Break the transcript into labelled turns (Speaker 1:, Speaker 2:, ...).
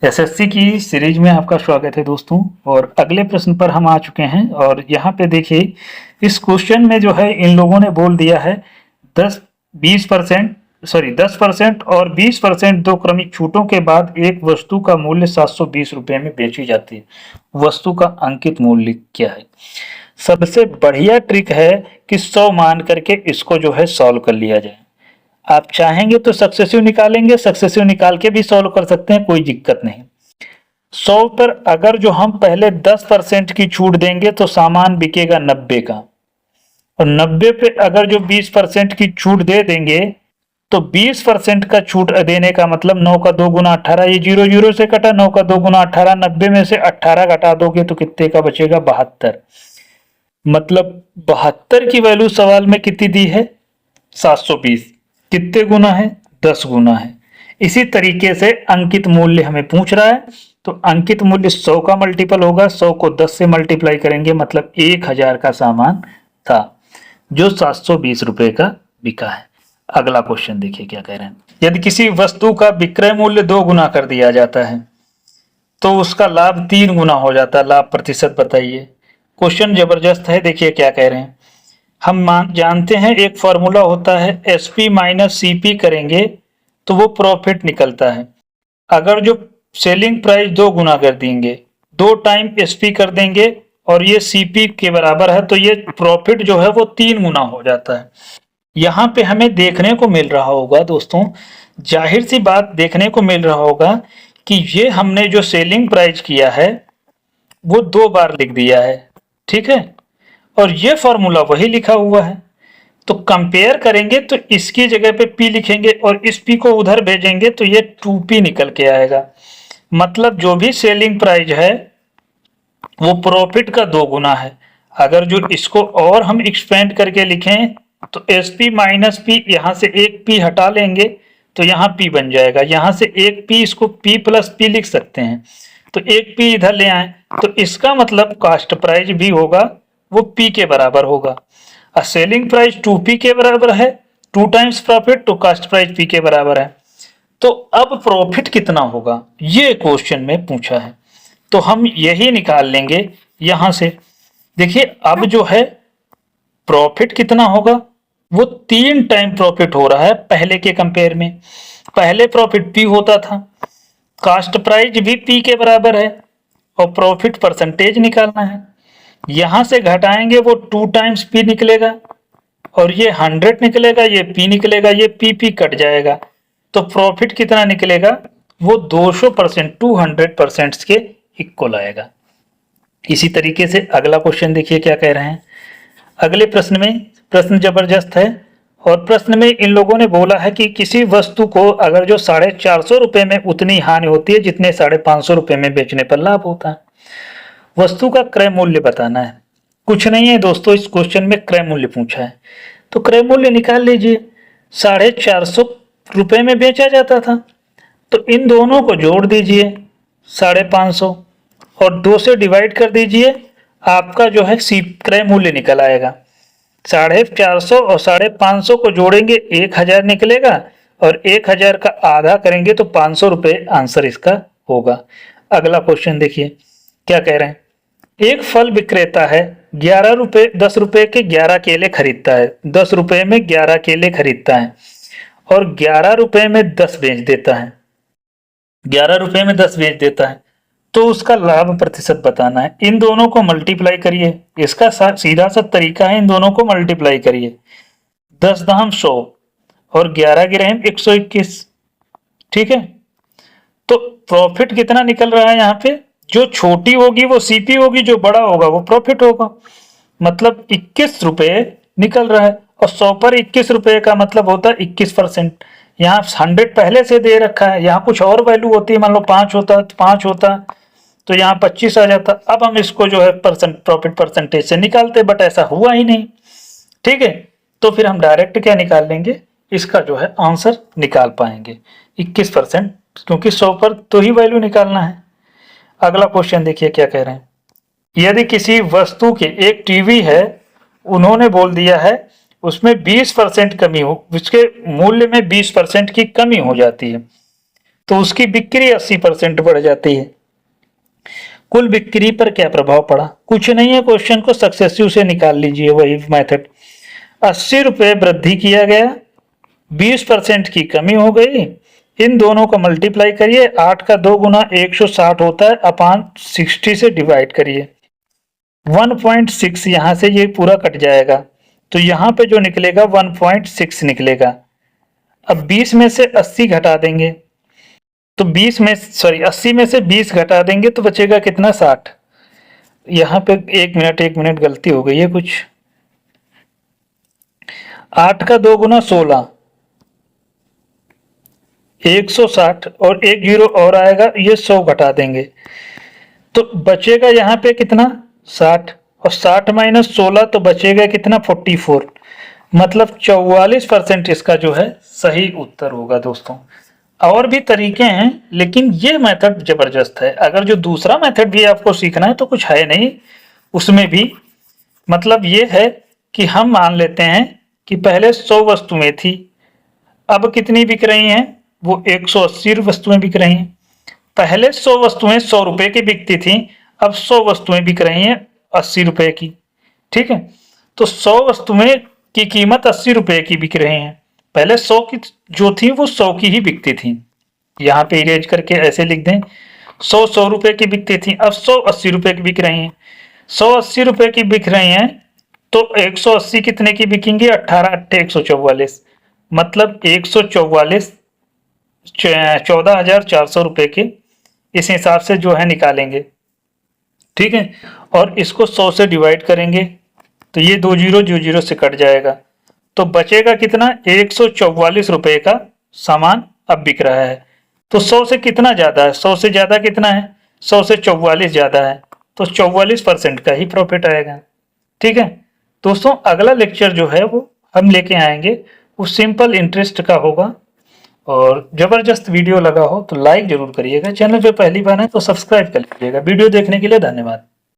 Speaker 1: SSC की series में आपका स्वागत है दोस्तों। और अगले प्रश्न पर हम आ चुके हैं और यहाँ पे देखिए इस क्वेश्चन में जो है इन लोगों ने बोल दिया है 10% और 20% दो क्रमिक छूटों के बाद एक वस्तु का मूल्य 720 रुपये में बेची जाती है। वस्तु का अंकित मूल्य क्या है? सबसे बढ़िया ट्रिक है कि 100 मान करके इसको जो है सॉल्व कर लिया जाए। आप चाहेंगे तो सक्सेसिव निकालेंगे, सक्सेसिव निकाल के भी सॉल्व कर सकते हैं, कोई दिक्कत नहीं। 100 पर अगर जो हम पहले 10% की छूट देंगे तो सामान बिकेगा 90 का, और 90 पे अगर जो 20% की छूट दे देंगे तो 20% का छूट देने का मतलब 9 का 2 गुना 18, ये 0 0 से कटा, 9 का 2 गुना 18, 90 में से 18 घटा दोगे तो कितने का बचेगा? 72। मतलब 72 की वैल्यू सवाल में कितनी दी है? 720। कितने गुना है? 10 गुना है। इसी तरीके से अंकित मूल्य हमें पूछ रहा है तो अंकित मूल्य 100 का मल्टीपल होगा, 100 को 10 से मल्टीप्लाई करेंगे मतलब 1000 का सामान था जो 720 रुपए का बिका है। अगला क्वेश्चन देखिए क्या कह रहे हैं। यदि किसी वस्तु का विक्रय मूल्य 2 गुना कर दिया जाता है तो उसका लाभ 3 गुना हो जाता है। लाभ प्रतिशत बताइए। क्वेश्चन जबरदस्त है, देखिए क्या कह रहे हैं। हम जानते हैं एक फॉर्मूला होता है एसपी माइनस सीपी करेंगे तो वो प्रॉफिट निकलता है। अगर जो सेलिंग प्राइस 2 गुना कर देंगे, 2 टाइम एसपी कर देंगे और ये सीपी के बराबर है तो ये प्रॉफिट जो है वो 3 गुना हो जाता है। यहाँ पे हमें देखने को मिल रहा होगा दोस्तों, जाहिर सी बात देखने को मिल रहा होगा कि ये हमने जो सेलिंग प्राइस किया है वो 2 बार लिख दिया है, ठीक है, और ये फॉर्मूला वही लिखा हुआ है। तो कंपेयर करेंगे तो इसकी जगह पे पी लिखेंगे और इस पी को उधर भेजेंगे तो ये 2p निकल के आएगा। मतलब जो भी सेलिंग प्राइस है वो प्रॉफिट का 2 गुना है। अगर जो इसको और हम एक्सपेंड करके लिखें तो एस पी माइनस पी, यहाँ से एक पी हटा लेंगे तो यहाँ पी बन जाएगा, यहाँ से एक पी, इसको पी प्लस पी लिख सकते हैं तो एक पी इधर ले आए तो इसका मतलब कास्ट प्राइस भी होगा वो पी के बराबर होगा। सेलिंग प्राइस 2p के बराबर है, 2 टाइम्स प्रॉफिट, तो कास्ट प्राइस p के बराबर है। तो अब प्रॉफिट कितना होगा ये क्वेश्चन में पूछा है तो हम यही निकाल लेंगे यहां से। देखिए अब जो है प्रॉफिट कितना होगा, वो 3 टाइम प्रॉफिट हो रहा है पहले के कंपेयर में। पहले प्रॉफिट p होता था, कास्ट प्राइस भी p के बराबर है और प्रॉफिट परसेंटेज निकालना है। यहां से घटाएंगे वो 2 टाइम्स p निकलेगा और ये 100 निकलेगा, ये p निकलेगा, ये p कट जाएगा तो प्रॉफिट कितना निकलेगा? वो 200%, 200% के इक्वल आएगा। इसी तरीके से अगला क्वेश्चन देखिए क्या कह रहे हैं। अगले प्रश्न में, प्रश्न जबरदस्त है और प्रश्न में इन लोगों ने बोला है कि किसी वस्तु को अगर जो 450 रुपए में उतनी हानि होती है जितने 550 रुपए में बेचने पर लाभ होता है। वस्तु का क्रय मूल्य बताना है। कुछ नहीं है दोस्तों, इस क्वेश्चन में क्रय मूल्य पूछा है तो क्रय मूल्य निकाल लीजिए। 450 रुपए में बेचा जाता था तो इन दोनों को जोड़ दीजिए 550 और 2 से डिवाइड कर दीजिए, आपका जो है क्रय मूल्य निकल आएगा। 450 और 550 को जोड़ेंगे 1000 निकलेगा और 1000 का आधा करेंगे तो 500 रुपए आंसर इसका होगा। अगला क्वेश्चन देखिए क्या कह रहे हैं। एक फल विक्रेता है, 11 रुपए 10 रुपए के 11 केले खरीदता है, 10 रुपए में 11 केले खरीदता है और 11 रुपए में 10 बेच देता है, 11 रुपए में 10 बेच देता है तो उसका लाभ प्रतिशत बताना है। इन दोनों को मल्टीप्लाई करिए, इसका सीधा सा तरीका है, इन दोनों को मल्टीप्लाई करिए। 10 दहम 100 और 11 की रहम 121, ठीक है। तो प्रॉफिट कितना निकल रहा है यहाँ पे? जो छोटी होगी वो सीपी होगी, जो बड़ा होगा वो प्रॉफिट होगा। मतलब 21 रुपए निकल रहा है और 100 पर 21 रुपए का मतलब होता है 21%। यहाँ 100 पहले से दे रखा है, यहाँ कुछ और वैल्यू होती है, मान लो 5 होता तो 5 होता तो यहाँ 25 आ जाता। अब हम इसको जो है प्रॉफिट परसेंटेज से निकालते, बट ऐसा हुआ ही नहीं, ठीक है। तो फिर हम डायरेक्ट क्या निकाल लेंगे, इसका जो है आंसर निकाल पाएंगे 21%, क्योंकि 100 पर तो ही वैल्यू निकालना है। अगला क्वेश्चन देखिए क्या कह रहे हैं। यदि किसी वस्तु के एक टीवी है, उन्होंने बोल दिया है उसमें 20% कमी हो, उसके मूल्य में 20% की कमी हो जाती है तो उसकी बिक्री 80% बढ़ जाती है। कुल बिक्री पर क्या प्रभाव पड़ा? कुछ नहीं है, क्वेश्चन को सक्सेसिव से निकाल लीजिए, वही मेथड। 80 रुपये वृद्धि किया गया, 20% की कमी हो गई, इन दोनों को मल्टीप्लाई करिए, 8 का 2 गुना 160 होता है, अपान 60 से डिवाइड करिए। 1.6 यहां से ये पूरा कट जाएगा, तो यहां पे जो निकलेगा 1.6 निकलेगा। अब 20 में से 80 घटा देंगे, तो 80 में से 20 घटा देंगे तो बचेगा कितना? 60। यहाँ पे एक मिनट गलती हो गई है कुछ। 8 का 2 गुना 16, 160, और एक जीरो और आएगा, ये 100 घटा देंगे तो बचेगा यहाँ पे कितना? 60, और 60 माइनस 16 तो बचेगा कितना? 44। मतलब 44% इसका जो है सही उत्तर होगा दोस्तों। और भी तरीके हैं, लेकिन ये मेथड जबरदस्त है। अगर जो दूसरा मेथड भी आपको सीखना है तो कुछ है नहीं उसमें भी। मतलब ये है कि हम मान लेते हैं कि पहले 100 वस्तुएं थी, अब कितनी बिक रही हैं? वो 180 वस्तुएं बिक रही हैं। पहले 100 वस्तुएं 100 रुपए की बिकती थी, अब 100 वस्तुएं बिक रही हैं 80 रुपए की। ठीक है, तो 100 वस्तुएं की कीमत 80 रुपए की बिक रही हैं। पहले 100 की जो थी वो 100 की ही बिकती थी। यहाँ पे इरेज करके ऐसे लिख दें, 100 रुपए की बिकती थी, अब 100 80 रुपए की बिक रही हैं। 100 80 रुपए की बिक रही हैं, तो 180 कितने की बिकेंगी? 18 अट्ठे 144, मतलब 144, 14,400 रुपए के इस हिसाब से जो है निकालेंगे। ठीक है, और इसको 100 से डिवाइड करेंगे तो ये 2 जीरो जो जीरो से कट जाएगा, तो बचेगा कितना? 144 रुपए का सामान अब बिक रहा है। तो 100 से कितना ज्यादा है? 100 से ज्यादा कितना है? 100 से 44 ज्यादा है, तो 44% का ही प्रॉफिट आएगा। ठीक है दोस्तों, अगला लेक्चर जो है वो हम लेके आएंगे, वो सिंपल इंटरेस्ट का होगा। और जबरदस्त वीडियो लगा हो तो लाइक जरूर करिएगा, चैनल पे पहली बार है तो सब्सक्राइब कर लीजिएगा। वीडियो देखने के लिए धन्यवाद।